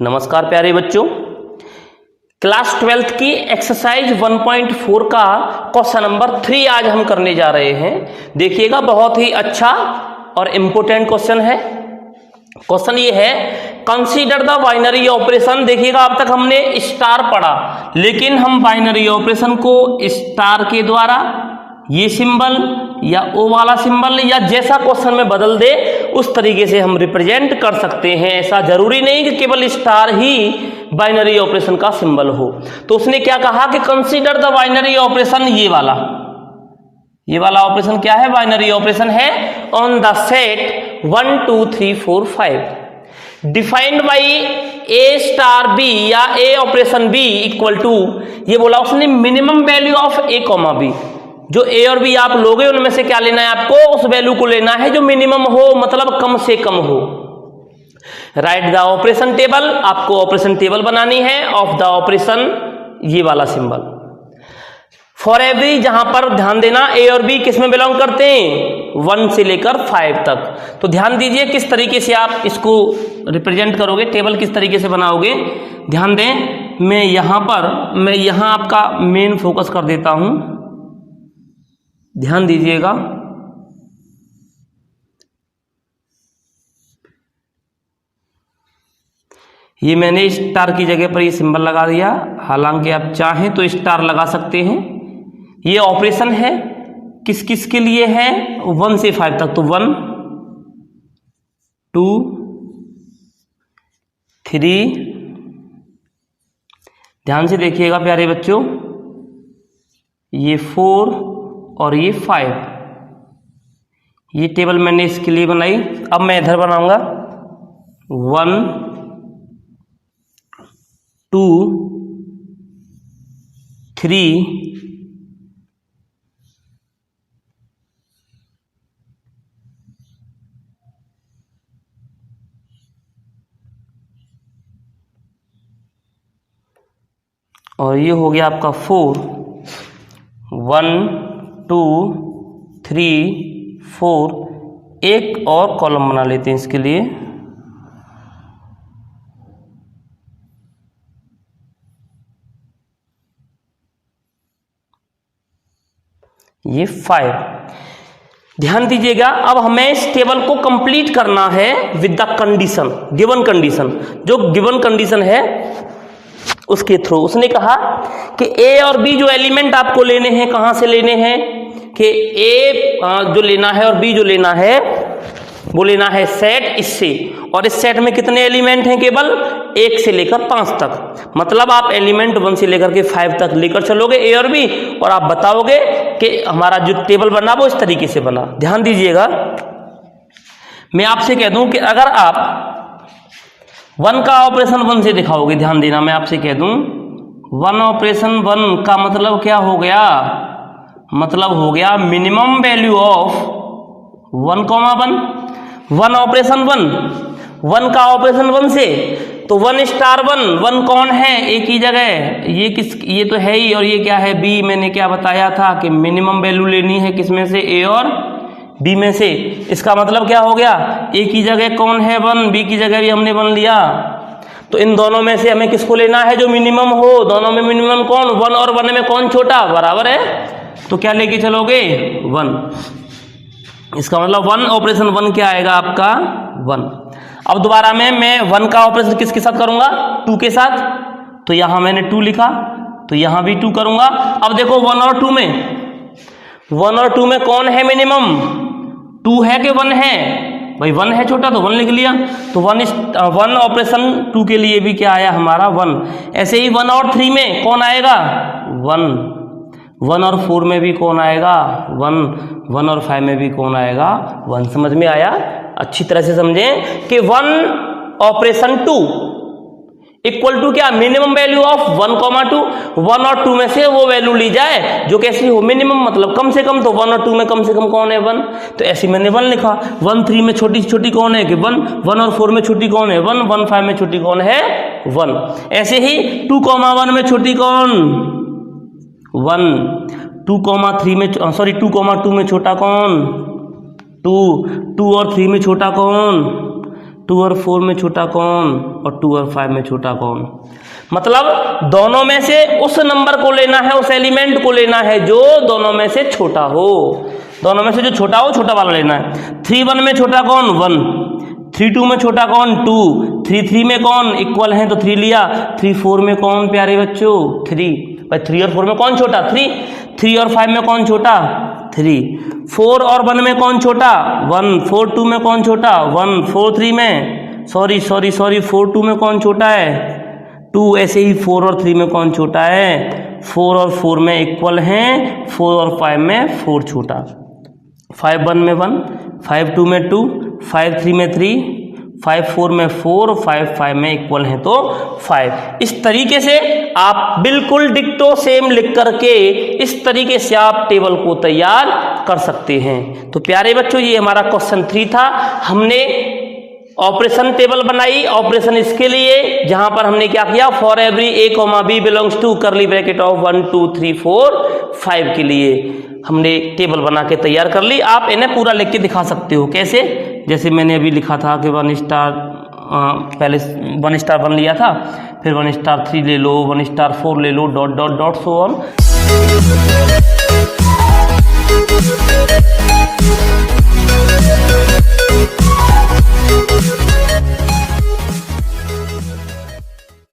नमस्कार प्यारे बच्चों, क्लास 12th की एक्सरसाइज 1.4 का क्वेश्चन नंबर 3 आज हम करने जा रहे हैं। देखिएगा, बहुत ही अच्छा और इम्पोर्टेंट क्वेश्चन है। क्वेश्चन ये है, कंसीडर द बाइनरी ऑपरेशन। देखिएगा, अब तक हमने स्टार पढ़ा, लेकिन हम बाइनरी ऑपरेशन को स्टार के द्वारा, ये सिंबल या ओ वाला सिंबल या जैसा क्वेश्चन में बदल दे उस तरीके से हम रिप्रेजेंट कर सकते हैं। ऐसा जरूरी नहीं कि केवल स्टार ही बाइनरी ऑपरेशन का सिंबल हो। तो उसने क्या कहा कि कंसीडर द बाइनरी ऑपरेशन, ये वाला ऑपरेशन क्या है? बाइनरी ऑपरेशन है on the set 1 2 3 4 5 defined by a star b या a operation b equal to, ये बोला उसने minimum value of a comma b. जो ए और बी आप लोगे उनमें से क्या लेना है आपको? उस वैल्यू को लेना है जो मिनिमम हो, मतलब कम से कम हो। राइट द ऑपरेशन टेबल, आपको ऑपरेशन टेबल बनानी है ऑफ द ऑपरेशन, ये वाला सिंबल फॉर एवरी, जहां पर ध्यान देना ए और बी किस में बिलोंग करते हैं? 1 से लेकर 5 तक। तो ध्यान दीजिए किस तरीके से आप इसको रिप्रेजेंट करोगे, टेबल किस तरीके से बनाओगे। ध्यान दें, मैं यहां आपका मेन फोकस कर देता हूं, ध्यान दीजिएगा। ये मैंने स्टार की जगह पर ये सिंबल लगा दिया, हालांकि आप चाहें तो स्टार लगा सकते हैं। ये ऑपरेशन है, किस किस के लिए है? 1 से 5 तक। तो 1 2 3, ध्यान से देखिएगा प्यारे बच्चों, ये 4 और ये 5। ये टेबल मैंने इसके लिए बनाई। अब मैं इधर बनाऊंगा 1 2 3 और ये हो गया आपका 4। 1 2 3 4, एक और कॉलम बना लेते हैं इसके लिए। ये 5। ध्यान दीजिएगा, अब हमें इस टेबल को कंप्लीट करना है with the condition, given condition. जो गिवन कंडीशन है उसके थ्रू उसने कहा कि ए और बी जो एलिमेंट आपको लेने हैं, कहां से लेने हैं? कि ए जो लेना है और बी जो लेना है वो लेना है सेट इससे, और इस सेट में कितने एलिमेंट हैं? केवल 1 से लेकर 5 तक। मतलब आप एलिमेंट 1 से लेकर के 5 तक लेकर चलोगे ए और बी, और आप बताओगे कि हमारा जो टेबल बना वो इस तरीके से बना। ध्यान दीजिएगा, मैं आपसे कह दूं कि अगर आप 1 का ऑपरेशन 1 से दिखाओगे, ध्यान देना, मैं आपसे कह दूं 1 ऑपरेशन 1 का मतलब क्या हो गया? मतलब हो गया मिनिमम वैल्यू ऑफ 1 ऑपरेशन 1 का ऑपरेशन 1 से, तो 1 स्टार 1 कौन है? ए की जगह ये तो है ही, और ये क्या है? बी। मैंने क्या बताया था कि मिनिमम वैल्यू लेनी है किसमें से? ए और बी में से। इसका मतलब क्या हो गया? ए की जगह कौन है? 1, बी की जगह भी हमने 1 लिया। तो इन दोनों में से हमें किसको लेना है? जो मिनिमम हो। दोनों में मिनिमम कौन? 1 और 1 में कौन छोटा? बराबर है, तो क्या लेके चलोगे? 1। इसका मतलब 1 ऑपरेशन 1 क्या आएगा आपका? 1। अब दोबारा मैं 1 का ऑपरेशन किसके साथ करूंगा? 2 के साथ। तो यहां मैंने 2 लिखा, तो यहां भी 2 करूंगा। अब देखो 1 और 2 में कौन है मिनिमम? 2 है कि 1 है? भाई 1 है छोटा, तो 1 लिख लिया। तो 1 ऑपरेशन 2 के लिए भी क्या आया हमारा? 1। ऐसे ही 1 और 3 में कौन आएगा? 1 और 4 में भी कौन आएगा? 1 और 5 में भी कौन आएगा? 1। समझ में आया? अच्छी तरह से समझें कि 1 ऑपरेशन 2 इक्वल टू क्या? Minimum value of 1, 2। 1 और 2 में से वो वैल्यू ली जाए जो कैसी हो? मिनिमम, मतलब कम से कम। तो 1 और 2 में कम से कम कौन है? 1। तो ऐसे मैंने 1 लिखा। 1 3 में छोटी छोटी कौन है? कि 1 और 4 में छोटी कौन है? 1 5 में छोटी कौन है? 1। ऐसे ही 2, 1 में छोटी कौन? 1। 2, 3 में 2, 2 में छोटा कौन? 2 और 3 में छोटा कौन? 2 और 4 में छोटा कौन और 2 और 5 में छोटा कौन। मतलब दोनों में से उस नंबर को लेना है, उस एलिमेंट को लेना है जो दोनों में से छोटा हो, दोनों में से जो छोटा हो छोटा वाला लेना है। 3 1 में छोटा कौन 1, 3 2 में छोटा कौन 2, 3 3 में कौन इक्वल है तो 3 लिया, 3 4 में कौन प्यारे बच्चों 3, भाई 3 और 4 में कौन छोटा 3, 3 और 5 में कौन छोटा 3, 4 और 1 में कौन छोटा 1, 4 2 में कौन छोटा 1, 4 3 में सॉरी 4 2 में कौन छोटा है 2, ऐसे ही 4 और 3 में कौन छोटा है 4 और 4 में इक्वल हैं, 4 और 5 में 4 छोटा, 5 1 में 1, 5 2 में 2, 5 3 में 3, 5 4 में 4, 5 5 में इक्वल हैं तो 5। इस तरीके से आप बिल्कुल डिक्टो सेम लिख करके इस तरीके से आप टेबल को तैयार कर सकते हैं। तो प्यारे बच्चों ये हमारा क्वेश्चन 3 था। हमने ऑपरेशन टेबल बनाई, ऑपरेशन इसके लिए जहां पर हमने क्या किया, for every a, b belongs to curly bracket of 1 2 3 4 5 के लिए हमने टेबल बना के तैयार कर ली। आप इन्हें पूरा लिख के दिखा सकते हो। कैसे, जैसे मैंने अभी लिखा था कि 1 स्टार पहले 1 स्टार 1 लिया था, फिर 1 स्टार 3 ले लो, 1 स्टार 4 ले लो, dot dot dot so on.